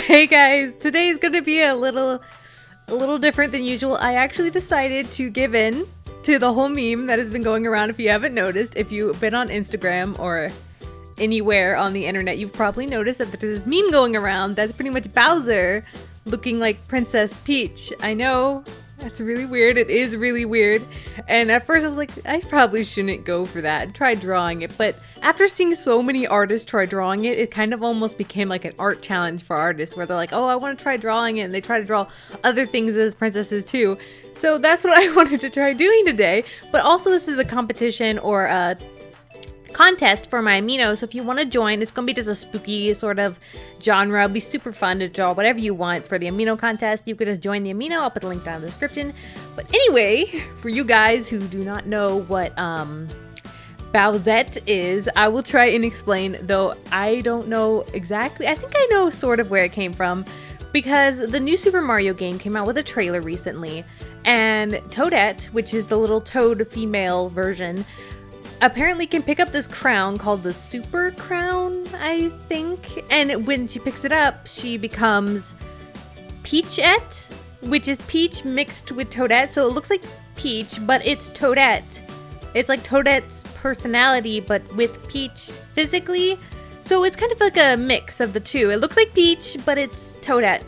Hey guys, today's gonna be a little different than usual. I actually decided to give in to the whole meme that has been going around. If you haven't noticed, if you've been on Instagram or anywhere on the internet, you've probably noticed that there's this meme going around that's pretty much Bowser looking like Princess Peach. I know, that's really weird. It is really weird. And at first I was like, I probably shouldn't go for that and try drawing it. But after seeing so many artists try drawing it, it kind of almost became like an art challenge for artists where they're like, oh, I want to try drawing it. And they try to draw other things as princesses too. So that's what I wanted to try doing today. But also this is a competition or a contest for my Amino, so if you want to join, it's gonna be just a spooky sort of genre. It'll be super fun to draw whatever you want for the Amino contest. You could just join the Amino. I'll put the link down in the description. But anyway, for you guys who do not know what Bowsette is, I will try and explain, though I don't know exactly. I think I know sort of where it came from, because the new Super Mario game came out with a trailer recently, and Toadette, which is the little toad female version, apparently can pick up this crown called the Super Crown, I think. And when she picks it up, she becomes Peachette, which is Peach mixed with Toadette. So it looks like Peach, but it's Toadette. It's like Toadette's personality, but with Peach physically. So it's kind of like a mix of the two. It looks like Peach, but it's Toadette.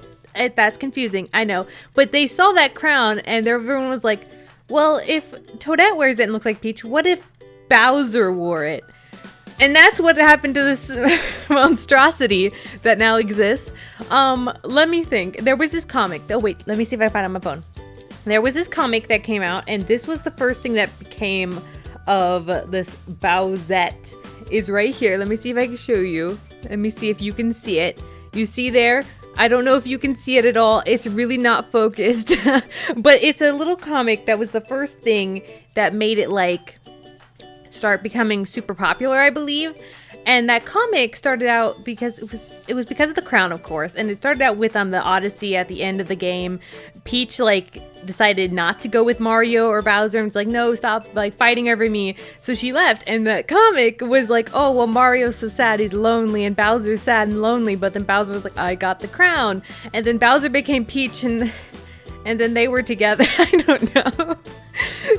That's confusing, I know. But they saw that crown and everyone was like, well, if Toadette wears it and looks like Peach, what if Bowser wore it? And that's what happened to this monstrosity that now exists. Let me think. There was this comic. Oh wait, let me see if I find it on my phone. There was this comic that came out, and this was the first thing that became of this Bowsette. Is right here. Let me see if I can show you. Let me see if you can see it. You see there? I don't know if you can see it at all. It's really not focused. But it's a little comic that was the first thing that made it like start becoming super popular, I believe. And that comic started out because it was because of the crown, of course, and it started out with the Odyssey at the end of the game. Peach like decided not to go with Mario or Bowser and was like, no, stop like fighting over me. So she left, and the comic was like, oh well, Mario's so sad, he's lonely, and Bowser's sad and lonely, but then Bowser was like, I got the crown. And then Bowser became Peach, and then they were together. I don't know.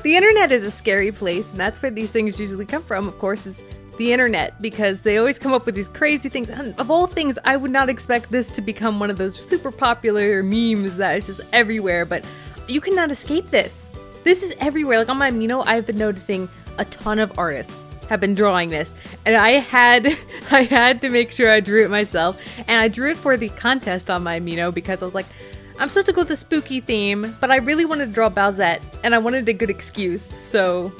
The internet is a scary place, and that's where these things usually come from, of course, is the internet, because they always come up with these crazy things. And of all things, I would not expect this to become one of those super popular memes that is just everywhere, but you cannot escape this. This is everywhere. Like on my Amino, I've been noticing a ton of artists have been drawing this, and I had to make sure I drew it myself, and I drew it for the contest on my Amino because I was like, I'm supposed to go with the spooky theme, but I really wanted to draw Bowsette, and I wanted a good excuse, so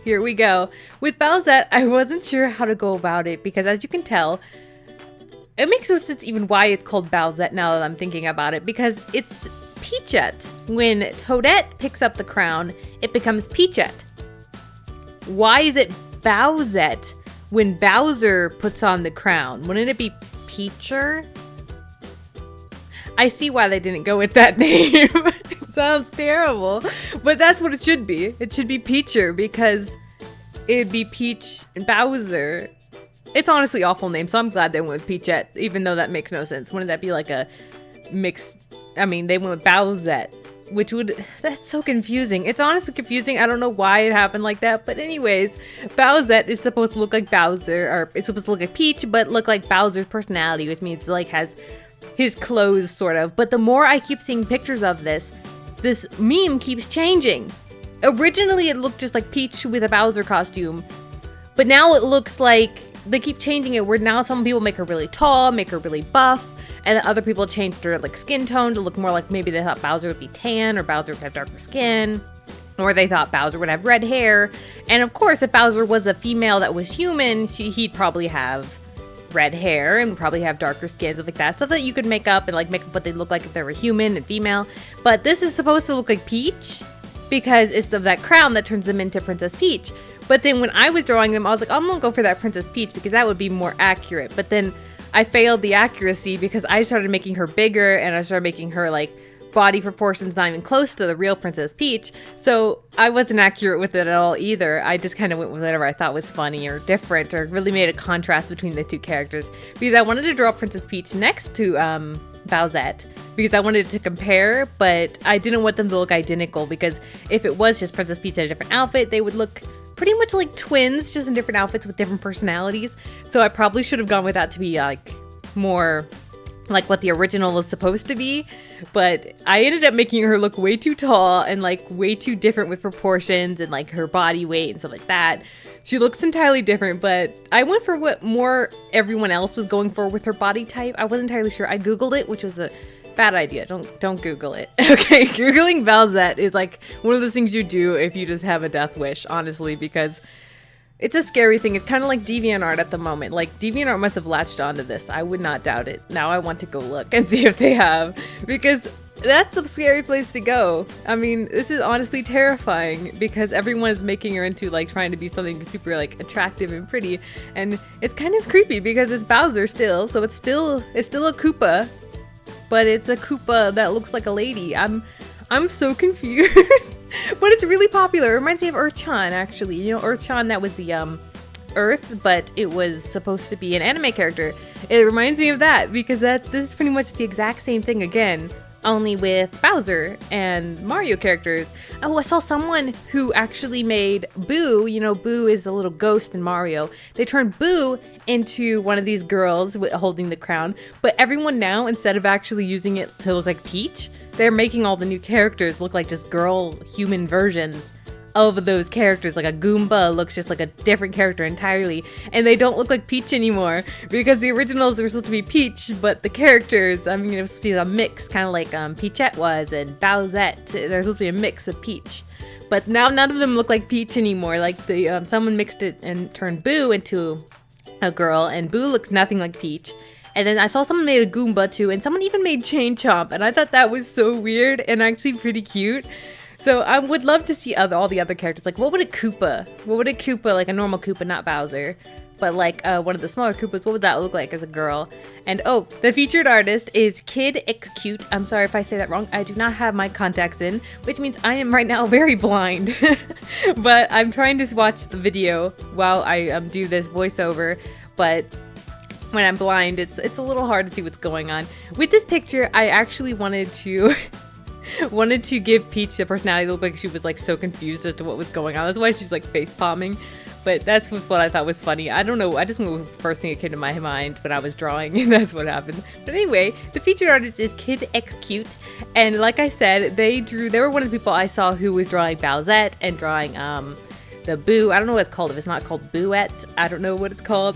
here we go. With Bowsette, I wasn't sure how to go about it, because as you can tell, it makes no sense even why it's called Bowsette now that I'm thinking about it, because it's Peachette. When Toadette picks up the crown, it becomes Peachette. Why is it Bowsette when Bowser puts on the crown? Wouldn't it be Peacher? I see why they didn't go with that name. It sounds terrible, but that's what it should be. It should be Peacher, because it'd be Peach and Bowser. It's honestly an awful name, so I'm glad they went with Peachette, even though that makes no sense. Wouldn't that be like a mix? I mean, they went with Bowsette, which would, that's so confusing. It's honestly confusing. I don't know why it happened like that, but anyways, Bowsette is supposed to look like Bowser, or it's supposed to look like Peach, but look like Bowser's personality, which means like has his clothes sort of. But the more I keep seeing pictures of this meme keeps changing. Originally it looked just like Peach with a Bowser costume, but now it looks like they keep changing it, where now some people make her really tall, make her really buff, and then other people changed her like skin tone to look more like maybe they thought Bowser would be tan, or Bowser would have darker skin, or they thought Bowser would have red hair. And of course, if Bowser was a female that was human, he'd probably have red hair and probably have darker skin, stuff like that. Stuff that you could make up and like make up what they look like if they were human and female. But this is supposed to look like Peach because it's that crown that turns them into Princess Peach. But then when I was drawing them, I was like, I'm gonna go for that Princess Peach because that would be more accurate. But then I failed the accuracy because I started making her bigger, and I started making her like body proportions not even close to the real Princess Peach, so I wasn't accurate with it at all either. I just kind of went with whatever I thought was funny or different or really made a contrast between the two characters, because I wanted to draw Princess Peach next to Bowsette because I wanted to compare, but I didn't want them to look identical because if it was just Princess Peach in a different outfit, they would look pretty much like twins, just in different outfits with different personalities. So I probably should have gone with that to be like more like what the original was supposed to be, but I ended up making her look way too tall and like way too different with proportions and like her body weight and stuff like that. She looks entirely different, but I went for what more everyone else was going for with her body type. I wasn't entirely sure. I googled it, which was a bad idea. Don't Google it. Okay, Googling Bowsette is like one of those things you do if you just have a death wish, honestly, because it's a scary thing. It's kind of like DeviantArt at the moment. Like, DeviantArt must have latched onto this. I would not doubt it. Now I want to go look and see if they have, because that's the scary place to go. I mean, this is honestly terrifying because everyone is making her into like trying to be something super like attractive and pretty, and it's kind of creepy because it's Bowser still, so it's still a Koopa, but it's a Koopa that looks like a lady. I'm so confused. But it's really popular. It reminds me of Earth-chan, actually. You know, Earth-chan, that was the Earth, but it was supposed to be an anime character. It reminds me of that because this is pretty much the exact same thing again, only with Bowser and Mario characters. Oh, I saw someone who actually made Boo. You know, Boo is the little ghost in Mario. They turned Boo into one of these girls holding the crown, but everyone now, instead of actually using it to look like Peach, they're making all the new characters look like just girl human versions of those characters. Like a Goomba looks just like a different character entirely, and they don't look like Peach anymore because the originals were supposed to be Peach, but the characters, I mean, it was supposed to be a mix, kind of like Peachette was and Bowsette. They're supposed to be a mix of Peach, but now none of them look like Peach anymore. Like the someone mixed it and turned Boo into a girl, and Boo looks nothing like Peach. And then I saw someone made a Goomba too, and someone even made Chain Chomp, and I thought that was so weird and actually pretty cute. So I would love to see all the other characters. Like, what would a Koopa, like a normal Koopa, not Bowser, but like one of the smaller Koopas, what would that look like as a girl? And oh, the featured artist is 𝐏𝐫𝐸. I'm sorry if I say that wrong. I do not have my contacts in, which means I am right now very blind. But I'm trying to watch the video while I do this voiceover, but when I'm blind, it's a little hard to see what's going on. With this picture, I actually wanted to give Peach the personality to look like she was like so confused as to what was going on. That's why she's like face palming. But that's what I thought was funny. I don't know. I just went with the first thing that came to my mind when I was drawing, and that's what happened. But anyway, the featured artist is 𝐏𝐫𝐸, and like I said, they were one of the people I saw who was drawing Bowsette and drawing the Boo. I don't know what it's called. If it's not called Booette, I don't know what it's called.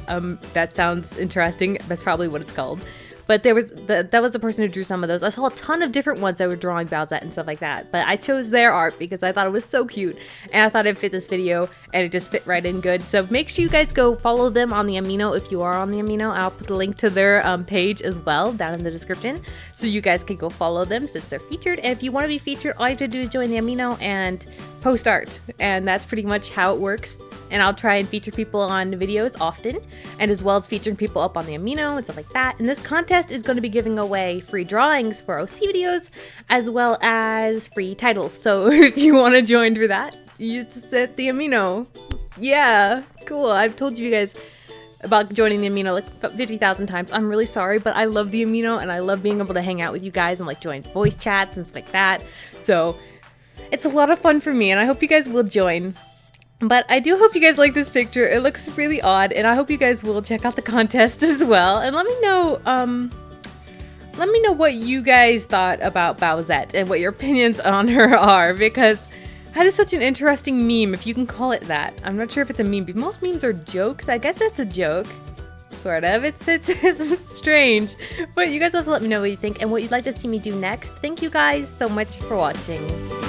That sounds interesting. That's probably what it's called. But that was the person who drew some of those. I saw a ton of different ones that were drawing Bowsette and stuff like that. But I chose their art because I thought it was so cute. And I thought it fit this video. And it just fit right in good. So make sure you guys go follow them on the Amino if you are on the Amino. I'll put a link to their page as well down in the description. So you guys can go follow them since they're featured. And if you want to be featured, all you have to do is join the Amino and post art. And that's pretty much how it works. And I'll try and feature people on videos often, and as well as featuring people up on the Amino and stuff like that. And this contest is going to be giving away free drawings for OC videos, as well as free titles. So if you want to join for that, you just set the Amino. Yeah, cool. I've told you guys about joining the Amino like 50,000 times. I'm really sorry, but I love the Amino, and I love being able to hang out with you guys and like join voice chats and stuff like that. So it's a lot of fun for me, and I hope you guys will join. But I do hope you guys like this picture. It looks really odd, and I hope you guys will check out the contest as well. And let me know what you guys thought about Bowsette and what your opinions on her are, because that is such an interesting meme, if you can call it that. I'm not sure if it's a meme, but most memes are jokes. I guess it's a joke. Sort of. It's strange. But you guys will have to let me know what you think and what you'd like to see me do next. Thank you guys so much for watching.